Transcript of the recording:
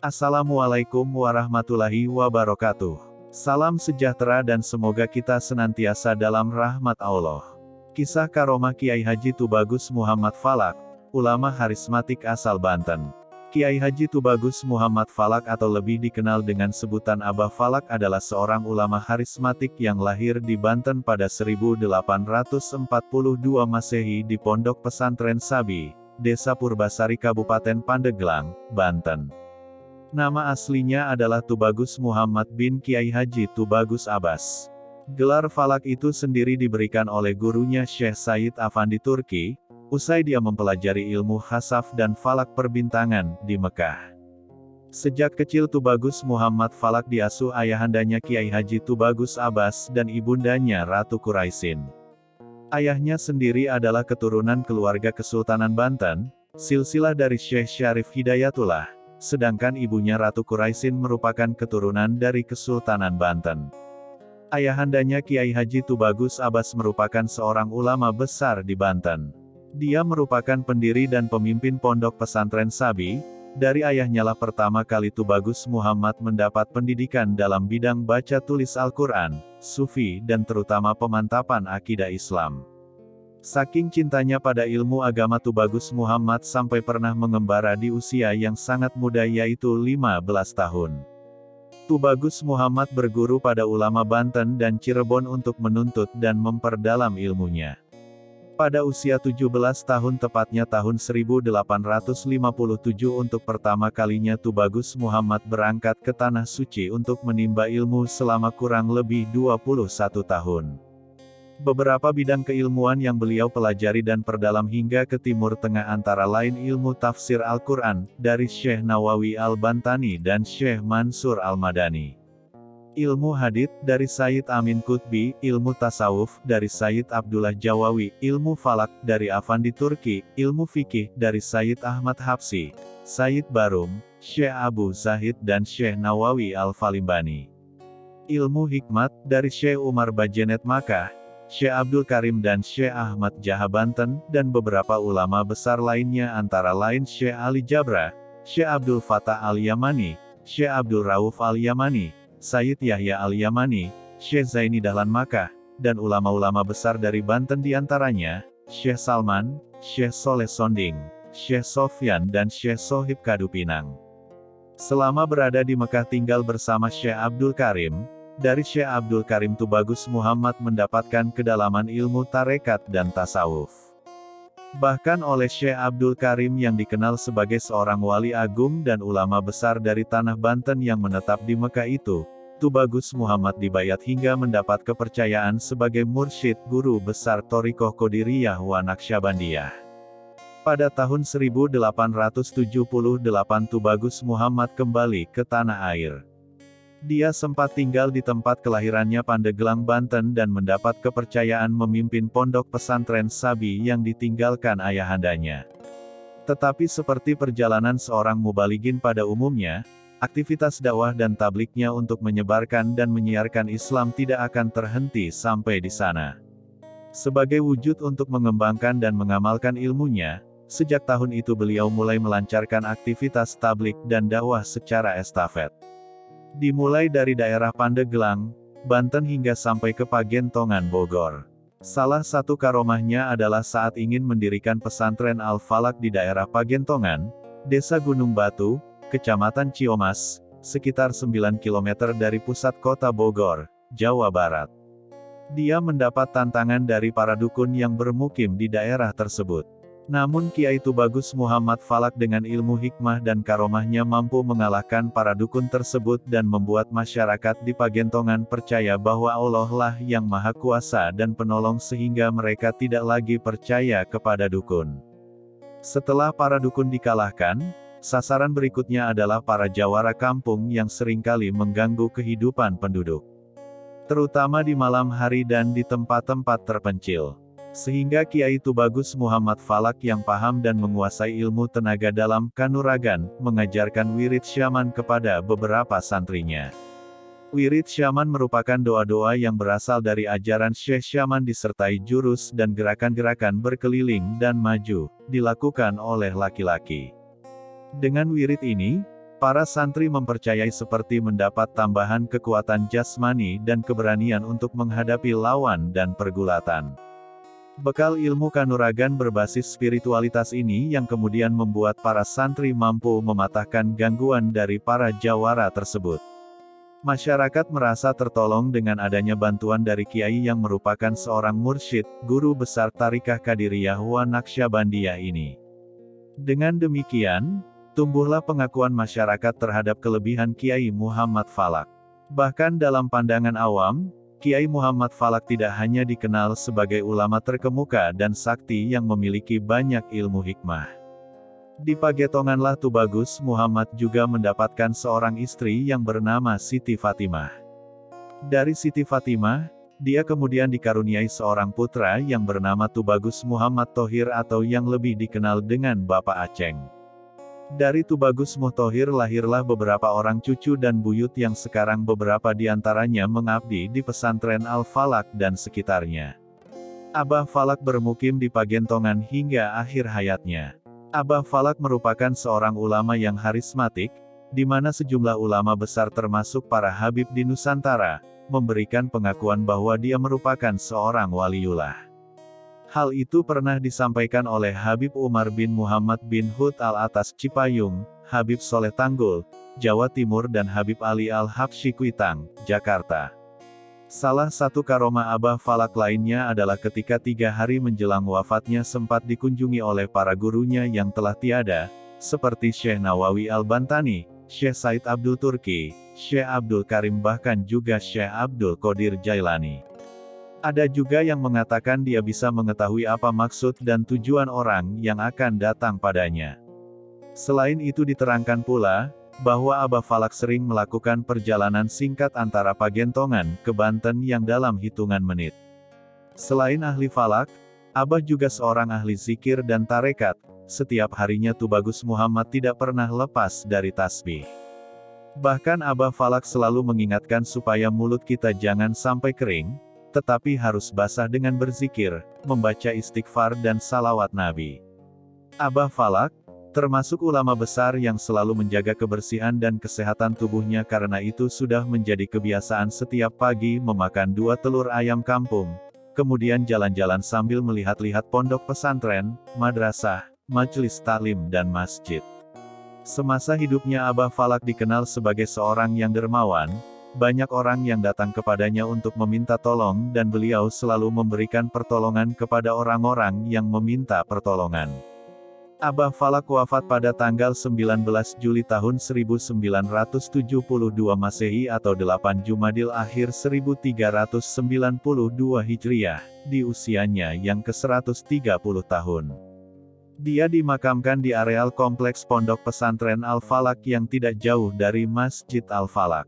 Assalamualaikum warahmatullahi wabarakatuh. Salam sejahtera dan semoga kita senantiasa dalam rahmat Allah. Kisah karomah Kiai Haji Tubagus Muhammad Falak, ulama harismatik asal Banten. Kiai Haji Tubagus Muhammad Falak atau lebih dikenal dengan sebutan Abah Falak adalah seorang ulama harismatik yang lahir di Banten pada 1842 Masehi di Pondok Pesantren Sabi, Desa Purbasari Kabupaten Pandeglang, Banten. Nama aslinya adalah Tubagus Muhammad bin Kiai Haji Tubagus Abbas. Gelar Falak itu sendiri diberikan oleh gurunya Syekh Said Afandi Turki, usai dia mempelajari ilmu khasaf dan falak perbintangan di Mekah. Sejak kecil Tubagus Muhammad Falak diasuh ayahandanya Kiai Haji Tubagus Abbas dan ibundanya Ratu Quraisin. Ayahnya sendiri adalah keturunan keluarga Kesultanan Banten, silsilah dari Syekh Syarif Hidayatullah. Sedangkan ibunya Ratu Quraisin merupakan keturunan dari Kesultanan Banten. Ayahandanya Kiai Haji Tubagus Abbas merupakan seorang ulama besar di Banten. Dia merupakan pendiri dan pemimpin Pondok Pesantren Sabi. Dari ayahnya lah pertama kali Tubagus Muhammad mendapat pendidikan dalam bidang baca tulis Al-Quran, Sufi dan terutama pemantapan akidah Islam. Saking cintanya pada ilmu agama Tubagus Muhammad sampai pernah mengembara di usia yang sangat muda yaitu 15 tahun. Tubagus Muhammad berguru pada ulama Banten dan Cirebon untuk menuntut dan memperdalam ilmunya. Pada usia 17 tahun tepatnya tahun 1857 untuk pertama kalinya Tubagus Muhammad berangkat ke Tanah Suci untuk menimba ilmu selama kurang lebih 21 tahun. Beberapa bidang keilmuan yang beliau pelajari dan perdalam hingga ke Timur Tengah antara lain ilmu tafsir Al-Quran, dari Syekh Nawawi Al-Bantani dan Syekh Mansur Al-Madani. Ilmu hadits, dari Sayyid Amin Qutbi, ilmu tasawuf, dari Sayyid Abdullah Jawawi, ilmu falak, dari Afandi Turki, ilmu fikih, dari Sayyid Ahmad Habsi, Sayyid Barum, Syekh Abu Zahid dan Syekh Nawawi Al-Falimbani. Ilmu hikmat, dari Syekh Umar Bajenet Makkah, Syekh Abdul Karim dan Syekh Ahmad Jaha Banten, dan beberapa ulama besar lainnya antara lain Syekh Ali Jabra, Syekh Abdul Fattah Al-Yamani, Syekh Abdul Rauf Al-Yamani, Sayyid Yahya Al-Yamani, Syekh Zaini Dahlan Makkah, dan ulama-ulama besar dari Banten diantaranya, Syekh Salman, Syekh Soleh Sonding, Syekh Sofyan dan Syekh Sohib Kadu Pinang. Selama berada di Mekah tinggal bersama Syekh Abdul Karim. Dari Syekh Abdul Karim Tubagus Muhammad mendapatkan kedalaman ilmu tarekat dan tasawuf. Bahkan oleh Syekh Abdul Karim yang dikenal sebagai seorang wali agung dan ulama besar dari tanah Banten yang menetap di Mekah itu, Tubagus Muhammad dibayat hingga mendapat kepercayaan sebagai mursyid guru besar Thariqah Qadiriyah wa Naqsyabandiyah. Pada tahun 1878 Tubagus Muhammad kembali ke tanah air. Dia sempat tinggal di tempat kelahirannya Pandeglang, Banten dan mendapat kepercayaan memimpin Pondok Pesantren Sabi yang ditinggalkan ayahandanya. Tetapi seperti perjalanan seorang mubalighin pada umumnya, aktivitas dakwah dan tabliknya untuk menyebarkan dan menyiarkan Islam tidak akan terhenti sampai di sana. Sebagai wujud untuk mengembangkan dan mengamalkan ilmunya, sejak tahun itu beliau mulai melancarkan aktivitas tablik dan dakwah secara estafet. Dimulai dari daerah Pandeglang, Banten hingga sampai ke Pagentongan, Bogor. Salah satu karomahnya adalah saat ingin mendirikan pesantren Al-Falak di daerah Pagentongan, Desa Gunung Batu, Kecamatan Ciomas, sekitar 9 km dari pusat kota Bogor, Jawa Barat. Dia mendapat tantangan dari para dukun yang bermukim di daerah tersebut. Namun Kiai Tubagus Muhammad Falak dengan ilmu hikmah dan karomahnya mampu mengalahkan para dukun tersebut dan membuat masyarakat di Pagentongan percaya bahwa Allah lah yang Maha Kuasa dan Penolong sehingga mereka tidak lagi percaya kepada dukun. Setelah para dukun dikalahkan, sasaran berikutnya adalah para jawara kampung yang seringkali mengganggu kehidupan penduduk. Terutama di malam hari dan di tempat-tempat terpencil. Sehingga Kiai Tubagus Muhammad Falak yang paham dan menguasai ilmu tenaga dalam kanuragan, mengajarkan wirid syaman kepada beberapa santrinya. Wirid syaman merupakan doa-doa yang berasal dari ajaran Syekh Syaman disertai jurus dan gerakan-gerakan berkeliling dan maju, dilakukan oleh laki-laki. Dengan wirid ini, Para santri mempercayai seperti mendapat tambahan kekuatan jasmani dan keberanian untuk menghadapi lawan dan pergulatan. Bekal ilmu kanuragan berbasis spiritualitas ini yang kemudian membuat para santri mampu mematahkan gangguan dari para jawara tersebut. Masyarakat merasa tertolong dengan adanya bantuan dari kiai yang merupakan seorang mursyid, guru besar Tariqah Qadiriyah wa Naqsyabandiyah ini. Dengan demikian, tumbuhlah pengakuan masyarakat terhadap kelebihan Kiai Muhammad Falak. Bahkan dalam pandangan awam, Kiai Muhammad Falak tidak hanya dikenal sebagai ulama terkemuka dan sakti yang memiliki banyak ilmu hikmah. Di Pagetonganlah Tubagus Muhammad juga mendapatkan seorang istri yang bernama Siti Fatimah. Dari Siti Fatimah, dia kemudian dikaruniai seorang putra yang bernama Tubagus Muhammad Thohir atau yang lebih dikenal dengan Bapak Aceng. Dari Tubagus Muhtohir lahirlah beberapa orang cucu dan buyut yang sekarang beberapa diantaranya mengabdi di pesantren Al-Falak dan sekitarnya. Abah Falak bermukim di Pagentongan hingga akhir hayatnya. Abah Falak merupakan seorang ulama yang harismatik, di mana sejumlah ulama besar termasuk para habib di Nusantara, memberikan pengakuan bahwa dia merupakan seorang waliullah. Hal itu pernah disampaikan oleh Habib Umar bin Muhammad bin Hud al-Atas Cipayung, Habib Soleh Tanggul, Jawa Timur dan Habib Ali al-Habsyi Kuitang, Jakarta. Salah satu karomah Abah Falak lainnya adalah ketika 3 hari menjelang wafatnya sempat dikunjungi oleh para gurunya yang telah tiada, seperti Syekh Nawawi Al-Bantani, Syekh Said Abdul Turki, Syekh Abdul Karim bahkan juga Syekh Abdul Qadir Jailani. Ada juga yang mengatakan dia bisa mengetahui apa maksud dan tujuan orang yang akan datang padanya. Selain itu diterangkan pula, bahwa Abah Falak sering melakukan perjalanan singkat antara Pagentongan ke Banten yang dalam hitungan menit. Selain ahli falak, Abah juga seorang ahli zikir dan tarekat, setiap harinya Tubagus Muhammad tidak pernah lepas dari tasbih. Bahkan Abah Falak selalu mengingatkan supaya mulut kita jangan sampai kering, tetapi harus basah dengan berzikir, membaca istighfar dan salawat Nabi. Abah Falak, termasuk ulama besar yang selalu menjaga kebersihan dan kesehatan tubuhnya karena itu sudah menjadi kebiasaan setiap pagi memakan 2 telur ayam kampung, kemudian jalan-jalan sambil melihat-lihat pondok pesantren, madrasah, majelis taklim dan masjid. Semasa hidupnya Abah Falak dikenal sebagai seorang yang dermawan, banyak orang yang datang kepadanya untuk meminta tolong dan beliau selalu memberikan pertolongan kepada orang-orang yang meminta pertolongan. Abah Falak wafat pada tanggal 19 Juli tahun 1972 Masehi atau 8 Jumadil Akhir 1392 Hijriah, di usianya yang ke-130 tahun. Dia dimakamkan di areal kompleks Pondok Pesantren Al-Falak yang tidak jauh dari Masjid Al-Falak.